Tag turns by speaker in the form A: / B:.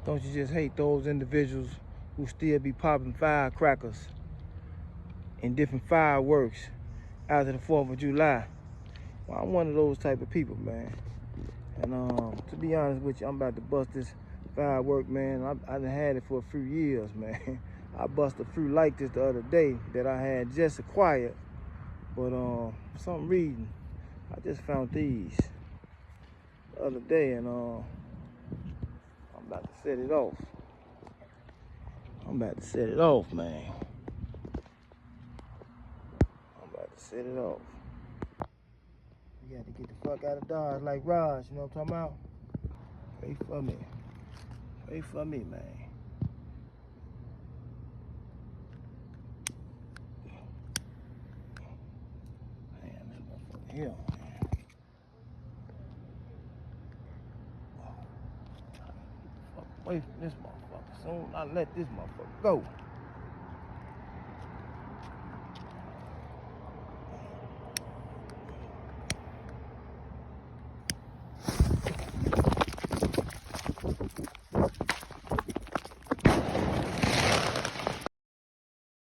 A: Don't you just hate those individuals who still be popping firecrackers and different fireworks after the 4th of July? Well, I'm one of those type of people, man. And to be honest with you, I'm about to bust this firework, man. I done had it for a few years, man. I bust a few like this the other day that I had just acquired. But for some reason, I just found these the other day, and I'm about to set it off. I'm about to set it off, man. I'm about to set it off. You got to get the fuck out of Dodge like Raj, you know what I'm talking about? Pray for me. Pray for me, man. Man, that motherfucker here, man. Fuck away from this motherfucker. Soon I let this motherfucker go.